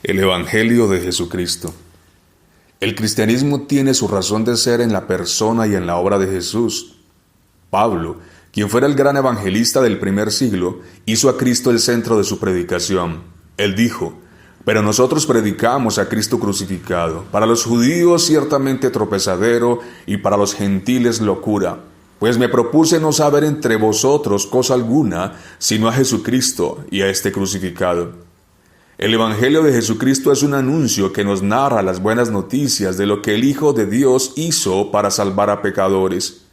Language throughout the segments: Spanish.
El Evangelio de Jesucristo. El cristianismo tiene su razón de ser en la persona y en la obra de Jesús. Pablo, quien fuera el gran evangelista del primer siglo, hizo a Cristo el centro de su predicación. Él dijo: pero nosotros predicamos a Cristo crucificado, para los judíos ciertamente tropezadero y para los gentiles locura. Pues me propuse no saber entre vosotros cosa alguna, sino a Jesucristo y a este crucificado. El Evangelio de Jesucristo es un anuncio que nos narra las buenas noticias de lo que el Hijo de Dios hizo para salvar a pecadores.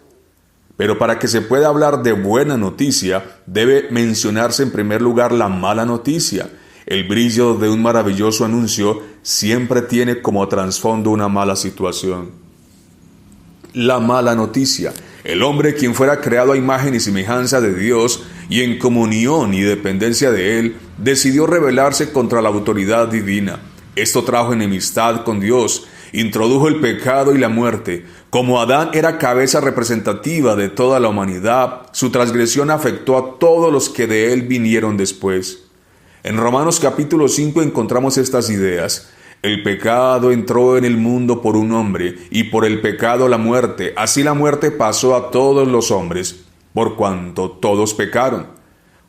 Pero para que se pueda hablar de buena noticia, debe mencionarse en primer lugar la mala noticia. El brillo de un maravilloso anuncio siempre tiene como trasfondo una mala situación. La mala noticia. El hombre, quien fuera creado a imagen y semejanza de Dios y en comunión y dependencia de Él, decidió rebelarse contra la autoridad divina. Esto trajo enemistad con Dios, introdujo el pecado y la muerte. Como Adán era cabeza representativa de toda la humanidad, su transgresión afectó a todos los que de él vinieron después. En Romanos capítulo 5 encontramos estas ideas. El pecado entró en el mundo por un hombre, y por el pecado la muerte. Así la muerte pasó a todos los hombres, por cuanto todos pecaron.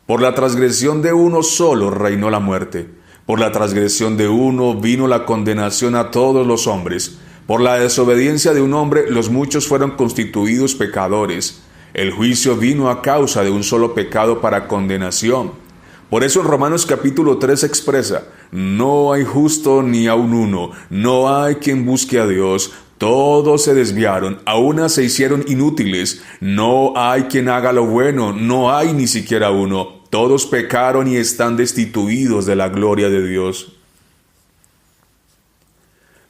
Por la transgresión de uno solo reinó la muerte. Por la transgresión de uno vino la condenación a todos los hombres. Por la desobediencia de un hombre los muchos fueron constituidos pecadores. El juicio vino a causa de un solo pecado para condenación. Por eso en Romanos capítulo 3 expresa: no hay justo ni aun uno, no hay quien busque a Dios, todos se desviaron, a una se hicieron inútiles, no hay quien haga lo bueno, no hay ni siquiera uno, todos pecaron y están destituidos de la gloria de Dios.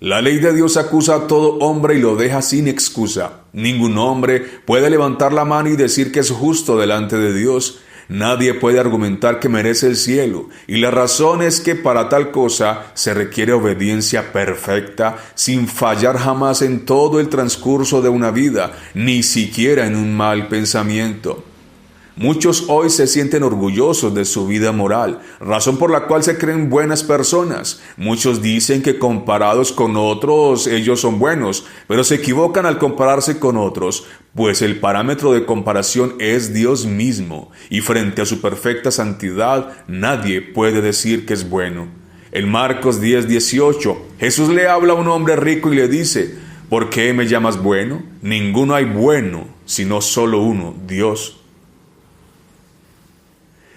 La ley de Dios acusa a todo hombre y lo deja sin excusa. Ningún hombre puede levantar la mano y decir que es justo delante de Dios. Nadie puede argumentar que merece el cielo, y la razón es que para tal cosa se requiere obediencia perfecta, sin fallar jamás en todo el transcurso de una vida, ni siquiera en un mal pensamiento. Muchos hoy se sienten orgullosos de su vida moral, razón por la cual se creen buenas personas. Muchos dicen que comparados con otros ellos son buenos, pero se equivocan al compararse con otros, pues el parámetro de comparación es Dios mismo, y frente a su perfecta santidad nadie puede decir que es bueno. En Marcos 10:18, Jesús le habla a un hombre rico y le dice: ¿por qué me llamas bueno? Ninguno hay bueno, sino solo uno, Dios.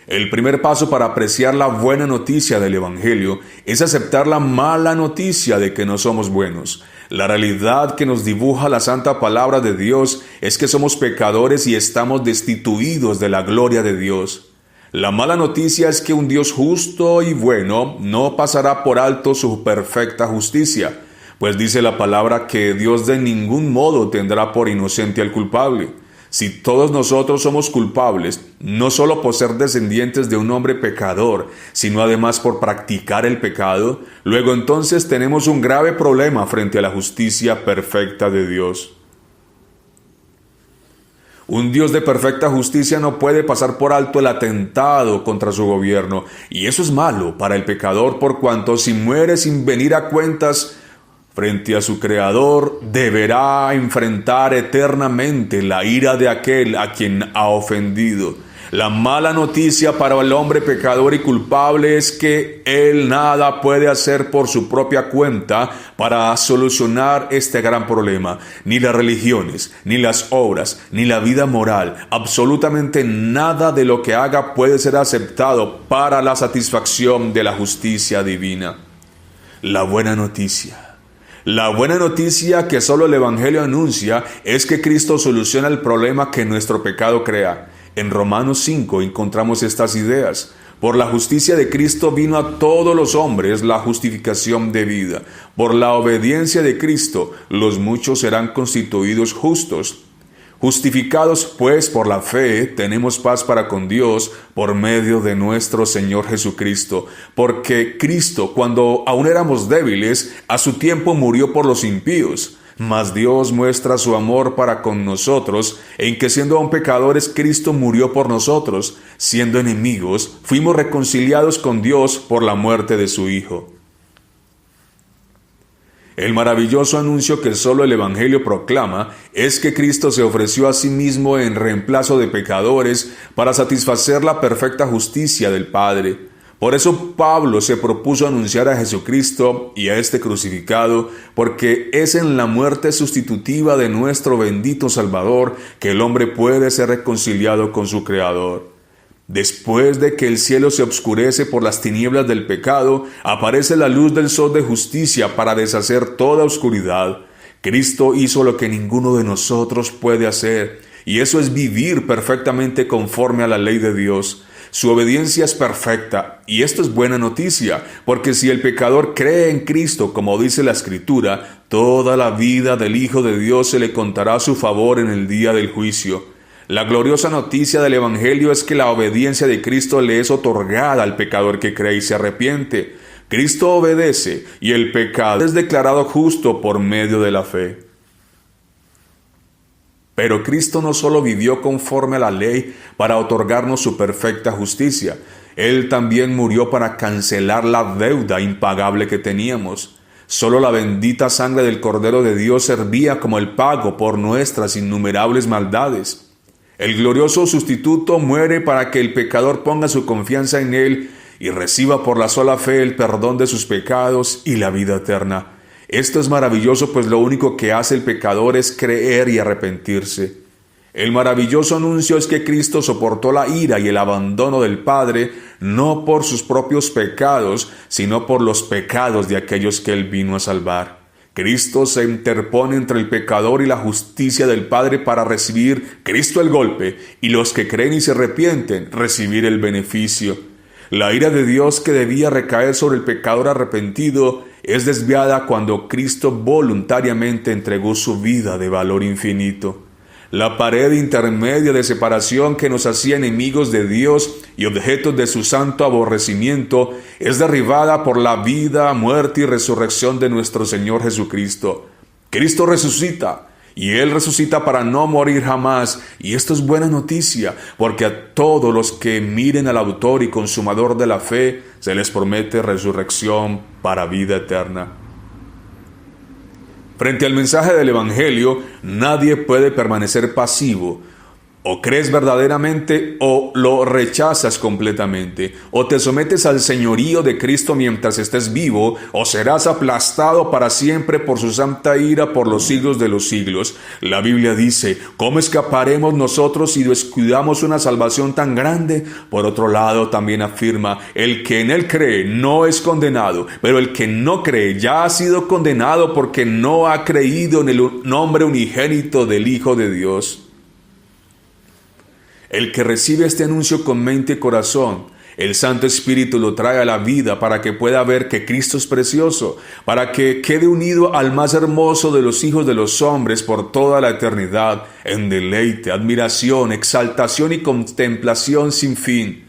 El primer paso para apreciar la buena noticia del Evangelio es aceptar la mala noticia de que no somos buenos. La realidad que nos dibuja la santa palabra de Dios es que somos pecadores y estamos destituidos de la gloria de Dios. La mala noticia es que un Dios justo y bueno no pasará por alto su perfecta justicia, pues dice la palabra que Dios de ningún modo tendrá por inocente al culpable. Si todos nosotros somos culpables, no solo por ser descendientes de un hombre pecador, sino además por practicar el pecado, luego entonces tenemos un grave problema frente a la justicia perfecta de Dios. Un Dios de perfecta justicia no puede pasar por alto el atentado contra su gobierno, y eso es malo para el pecador, por cuanto si muere sin venir a cuentas frente a su Creador, deberá enfrentar eternamente la ira de aquel a quien ha ofendido. La mala noticia para el hombre pecador y culpable es que él nada puede hacer por su propia cuenta para solucionar este gran problema. Ni las religiones, ni las obras, ni la vida moral, absolutamente nada de lo que haga puede ser aceptado para la satisfacción de la justicia divina. La buena noticia. La buena noticia que solo el Evangelio anuncia es que Cristo soluciona el problema que nuestro pecado crea. En Romanos 5 encontramos estas ideas. Por la justicia de Cristo vino a todos los hombres la justificación de vida. Por la obediencia de Cristo, los muchos serán constituidos justos. Justificados pues por la fe, tenemos paz para con Dios por medio de nuestro Señor Jesucristo, porque Cristo, cuando aún éramos débiles, a su tiempo murió por los impíos. Mas Dios muestra su amor para con nosotros, en que siendo aún pecadores, Cristo murió por nosotros. Siendo enemigos, fuimos reconciliados con Dios por la muerte de su Hijo. El maravilloso anuncio que solo el Evangelio proclama es que Cristo se ofreció a sí mismo en reemplazo de pecadores para satisfacer la perfecta justicia del Padre. Por eso Pablo se propuso anunciar a Jesucristo y a este crucificado, porque es en la muerte sustitutiva de nuestro bendito Salvador que el hombre puede ser reconciliado con su Creador. Después de que el cielo se obscurece por las tinieblas del pecado, aparece la luz del sol de justicia para deshacer toda oscuridad. Cristo hizo lo que ninguno de nosotros puede hacer, y eso es vivir perfectamente conforme a la ley de Dios. Su obediencia es perfecta, y esto es buena noticia, porque si el pecador cree en Cristo, como dice la Escritura, toda la vida del Hijo de Dios se le contará a su favor en el día del juicio. La gloriosa noticia del Evangelio es que la obediencia de Cristo le es otorgada al pecador que cree y se arrepiente. Cristo obedece y el pecado es declarado justo por medio de la fe. Pero Cristo no solo vivió conforme a la ley para otorgarnos su perfecta justicia, Él también murió para cancelar la deuda impagable que teníamos. Solo la bendita sangre del Cordero de Dios servía como el pago por nuestras innumerables maldades. El glorioso sustituto muere para que el pecador ponga su confianza en Él y reciba por la sola fe el perdón de sus pecados y la vida eterna. Esto es maravilloso, pues lo único que hace el pecador es creer y arrepentirse. El maravilloso anuncio es que Cristo soportó la ira y el abandono del Padre no por sus propios pecados, sino por los pecados de aquellos que Él vino a salvar. Cristo se interpone entre el pecador y la justicia del Padre para recibir Cristo el golpe y los que creen y se arrepienten recibir el beneficio. La ira de Dios que debía recaer sobre el pecador arrepentido es desviada cuando Cristo voluntariamente entregó su vida de valor infinito. La pared intermedia de separación que nos hacía enemigos de Dios y objetos de su santo aborrecimiento es derribada por la vida, muerte y resurrección de nuestro Señor Jesucristo. Cristo resucita, y Él resucita para no morir jamás, y esto es buena noticia, porque a todos los que miren al autor y consumador de la fe, se les promete resurrección para vida eterna. Frente al mensaje del Evangelio, nadie puede permanecer pasivo. O crees verdaderamente o lo rechazas completamente. O te sometes al señorío de Cristo mientras estés vivo, o serás aplastado para siempre por su santa ira por los siglos de los siglos. La Biblia dice, ¿cómo escaparemos nosotros si descuidamos una salvación tan grande? Por otro lado, también afirma, el que en Él cree no es condenado, pero el que no cree ya ha sido condenado porque no ha creído en el nombre unigénito del Hijo de Dios. El que recibe este anuncio con mente y corazón, el Santo Espíritu lo trae a la vida para que pueda ver que Cristo es precioso, para que quede unido al más hermoso de los hijos de los hombres por toda la eternidad, en deleite, admiración, exaltación y contemplación sin fin.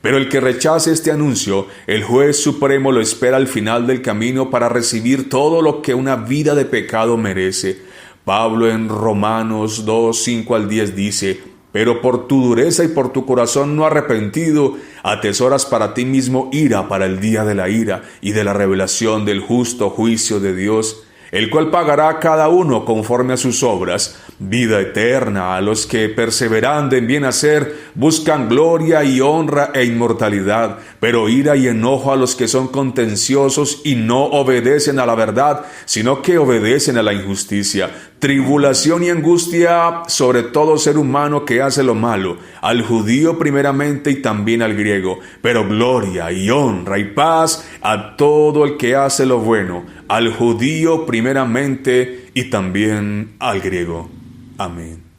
Pero el que rechace este anuncio, el juez supremo lo espera al final del camino para recibir todo lo que una vida de pecado merece. Pablo en Romanos 2, 5 al 10 dice, pero por tu dureza y por tu corazón no arrepentido, atesoras para ti mismo ira para el día de la ira y de la revelación del justo juicio de Dios, el cual pagará a cada uno conforme a sus obras, vida eterna a los que perseverando en bien hacer buscan gloria y honra e inmortalidad, pero ira y enojo a los que son contenciosos y no obedecen a la verdad, sino que obedecen a la injusticia, tribulación y angustia sobre todo ser humano que hace lo malo, al judío primeramente y también al griego, pero gloria y honra y paz a todo el que hace lo bueno, al judío primeramente y también al griego. Amén.